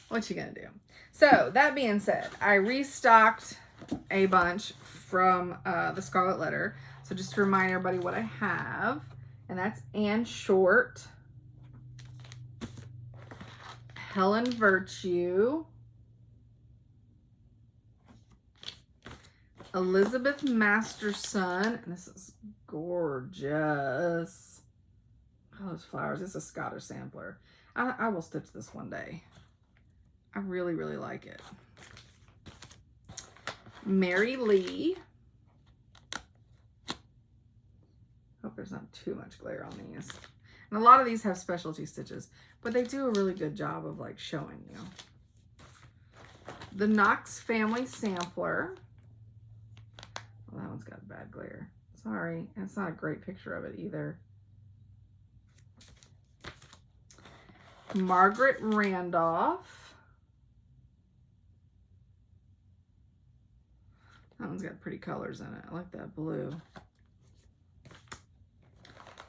what you gonna do? So that being said, I restocked a bunch from the Scarlet Letter. So just to remind everybody what I have, and that's Anne Short, Helen Virtue, Elizabeth Masterson, and this is gorgeous. Oh, those flowers. It's a Scottish sampler. I will stitch this one day. I really, really like it. Mary Lee. Hope there's not too much glare on these. And a lot of these have specialty stitches, but they do a really good job of like showing you. The Knox Family Sampler. Well, that one's got bad glare. Sorry. And it's not a great picture of it either. Margaret Randolph. That one's got pretty colors in it. I like that blue.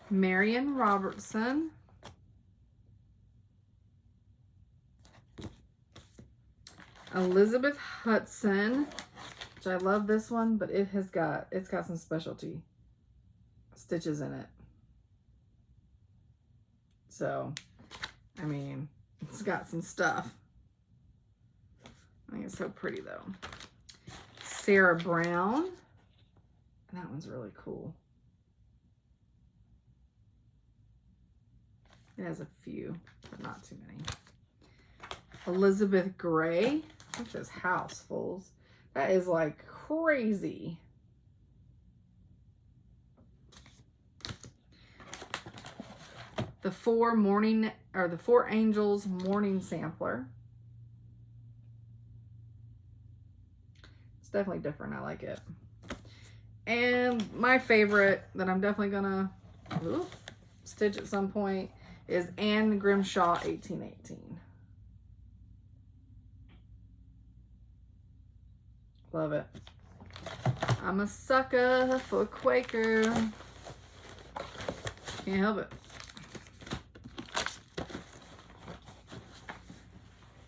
Marion Robertson. Elizabeth Hudson, which I love this one, but it's got some specialty stitches in it. So, I mean, it's got some stuff. I think it's so pretty though. Sarah Brown. And that one's really cool. It has a few, but not too many. Elizabeth Gray. Look at those housefuls. That is like crazy. The Four Angels Morning Sampler. It's definitely different. I like it. And my favorite that I'm definitely gonna stitch at some point is Anne Grimshaw 1818. Love it. I'm a sucker for Quaker. Can't help it.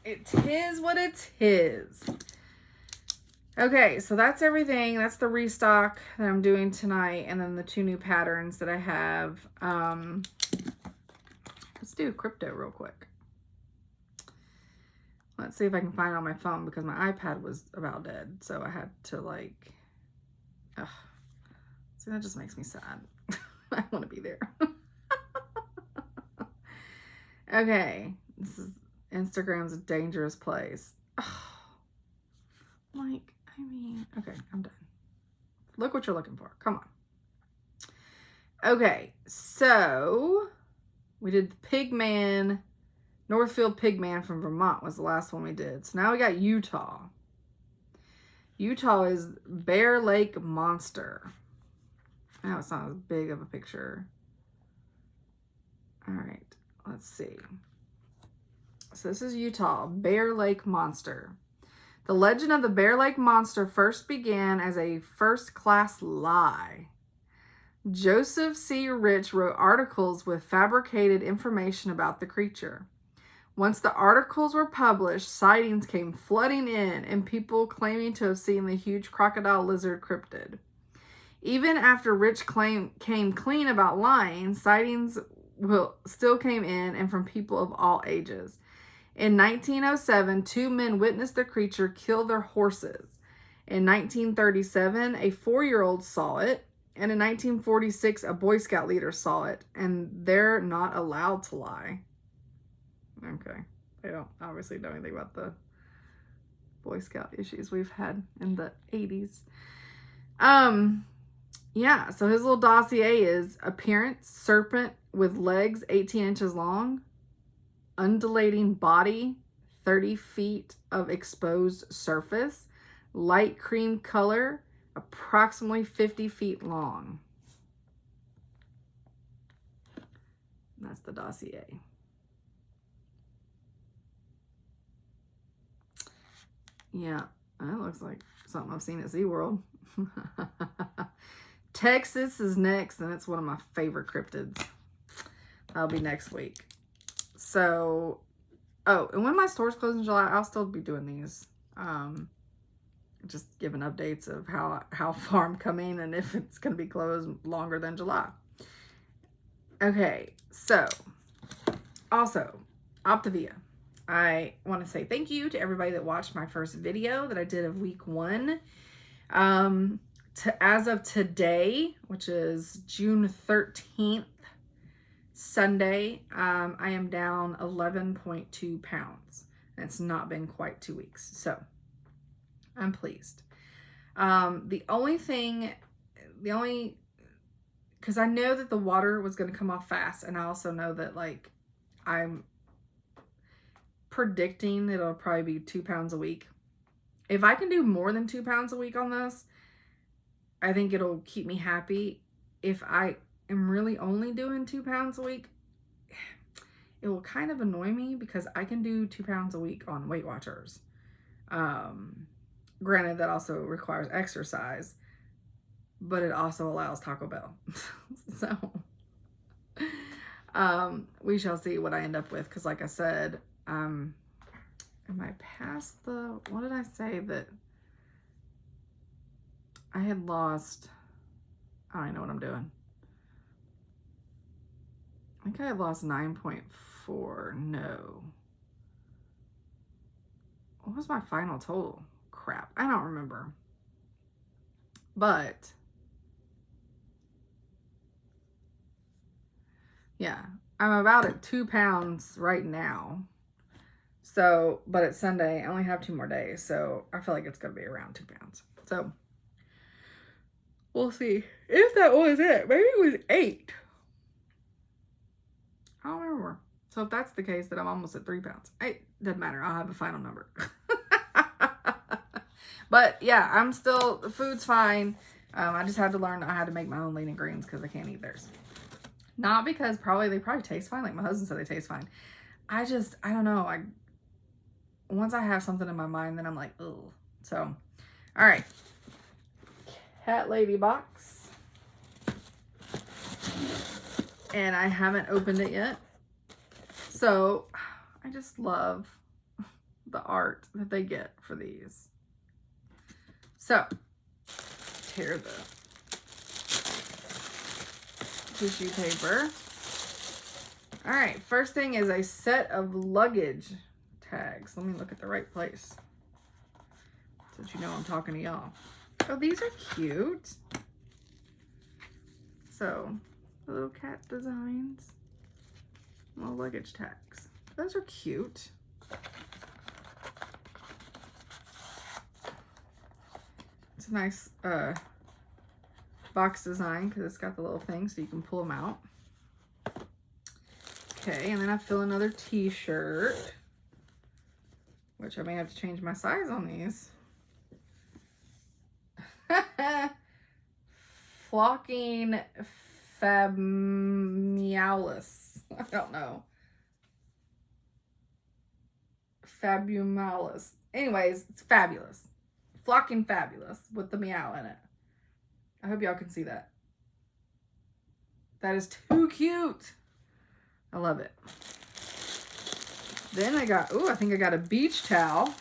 It is what it is. Okay, so that's everything. That's the restock that I'm doing tonight, and then the 2 new patterns that I have. Let's do crypto real quick. Let's see if I can find it on my phone because my iPad was about dead, so I had to like. Ugh. See, that just makes me sad. I want to be there. Okay, this is Instagram's a dangerous place. Oh, like. I mean, okay, I'm done. Look what you're looking for. Come on. Okay, so we did the Pigman, Northfield Pigman from Vermont was the last one we did. So now we got Utah. Utah is Bear Lake Monster. Now it's not as big of a picture. All right, let's see. So this is Utah, Bear Lake Monster. The legend of the Bear Lake Monster first began as a first-class lie. Joseph C. Rich wrote articles with fabricated information about the creature. Once the articles were published, sightings came flooding in and people claiming to have seen the huge crocodile lizard cryptid. Even after Rich came clean about lying, sightings still came in and from people of all ages. In 1907, 2 men witnessed the creature kill their horses. In 1937, a 4-year-old saw it. And in 1946, a Boy Scout leader saw it. And they're not allowed to lie. Okay. They don't obviously know anything about the Boy Scout issues we've had in the 80s. Yeah, so his little dossier is appearance, serpent with legs 18 inches long. Undulating body, 30 feet of exposed surface, light cream color, approximately 50 feet long. And that's the dossier. Yeah, that looks like something I've seen at SeaWorld. Texas is next, and it's one of my favorite cryptids. That'll be next week. So, oh, and when my store's closed in July, I'll still be doing these. Just giving updates of how far I'm coming and if it's going to be closed longer than July. Okay, so, also, Optavia. I want to say thank you to everybody that watched my first video that I did of week 1. As of today, which is June 13th, Sunday, I am down 11.2 pounds. And it's not been quite 2 weeks. So, I'm pleased. Because I know that the water was going to come off fast. And I also know that, like, I'm predicting it'll probably be 2 pounds a week. If I can do more than 2 pounds a week on this, I think it'll keep me happy. If I am really only doing 2 pounds a week, it will kind of annoy me because I can do 2 pounds a week on Weight Watchers. Granted, that also requires exercise, but it also allows Taco Bell. So, we shall see what I end up with. Because like I said, am I past the, what did I say that I had lost? I don't even know what I'm doing. I think I had lost 9.4. No. What was my final total? Crap. I don't remember. But yeah, I'm about at 2 pounds right now. So, but it's Sunday. I only have 2 more days. So I feel like it's going to be around 2 pounds. So we'll see if that was it. Maybe it was 8. I don't remember. So if that's the case, then I'm almost at 3 pounds. It doesn't matter. I'll have a final number. But yeah, I'm still, the food's fine. I just had to learn I had to make my own lean and greens because I can't eat theirs. Not because they probably taste fine. Like my husband said they taste fine. I don't know. Once I have something in my mind, then I'm like, ugh. So All right. Cat lady box. And I haven't opened it yet. So I just love the art that they get for these. So tear the tissue paper. All right, first thing is a set of luggage tags. Let me look at the right place, so that you know I'm talking to y'all. Oh, these are cute. So, little cat designs. Little luggage tags. Those are cute. It's a nice box design because it's got the little thing so you can pull them out. Okay, and then I fill another t-shirt, which I may have to change my size on these. Flocking fabumalis. I don't know. Fabumalis. Anyways, it's fabulous. Flocking fabulous with the meow in it. I hope y'all can see that. That is too cute. I love it. Then I got, ooh, I think I got a beach towel.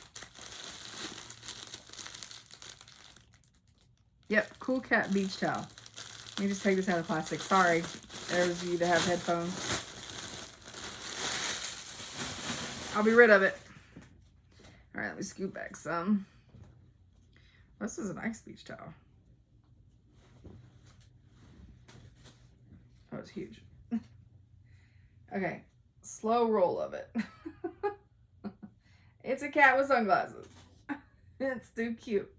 Yep, cool cat beach towel. Let me just take this out of plastic. Sorry, those of you that have headphones. I'll be rid of it. All right, let me scoop back some. This is a nice beach towel. Oh, it's huge. Okay, slow roll of it. It's a cat with sunglasses. It's too cute.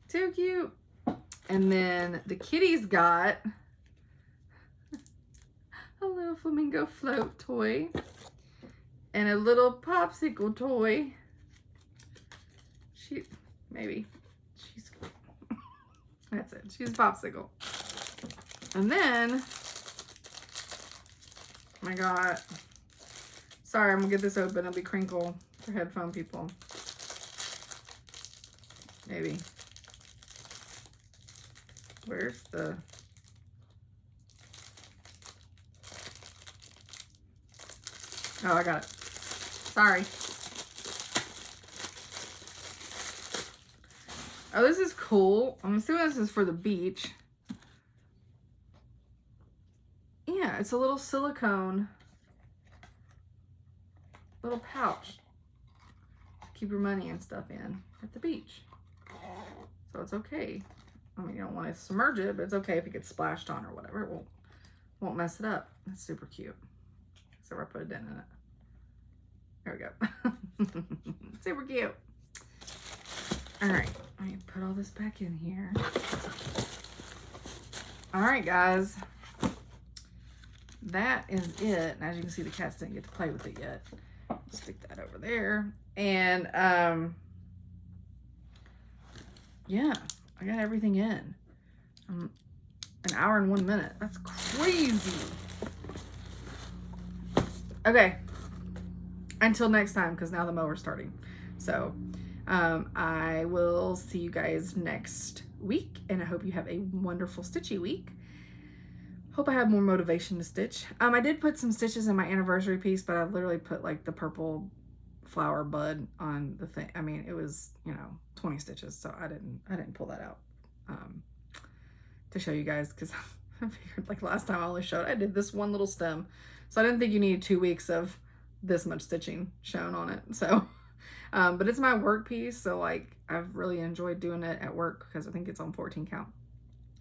Too cute. And then the kitty's got a little flamingo float toy and a little popsicle toy. That's it. She's a popsicle. And then I got, sorry, I'm gonna get this open. It'll be crinkle for headphone people. Maybe. Where's the, oh, I got it. Sorry. Oh, this is cool. I'm assuming this is for the beach. Yeah, it's a little silicone little pouch to keep your money and stuff in at the beach. So it's okay. I mean, you don't want to submerge it, but it's okay if it gets splashed on or whatever. It won't mess it up. That's super cute. So I put a dent in it. There we go. Super cute. All right, let me put all this back in here. All right, guys. That is it. And as you can see, the cats didn't get to play with it yet. Stick that over there. And yeah, I got everything in. An hour and 1 minute. That's crazy. Okay. Until next time, because now the mower's starting. So I will see you guys next week, and I hope you have a wonderful stitchy week. Hope I have more motivation to stitch. I did put some stitches in my anniversary piece, but I literally put like the purple flower bud on the thing. I mean, it was, 20 stitches, so I didn't pull that out to show you guys, because I figured like last time I only showed, I did this one little stem, so I didn't think you needed 2 weeks of this much stitching shown on it. So but it's my work piece, so like I've really enjoyed doing it at work because I think it's on 14 count,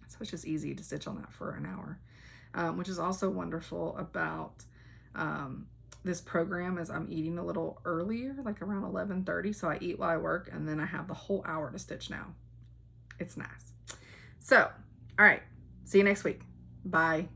so it's just easy to stitch on that for an hour. Which is also wonderful about this program is I'm eating a little earlier, like around 11:30, so I eat while I work, and then I have the whole hour to stitch now. It's nice. So all right, see you next week. Bye.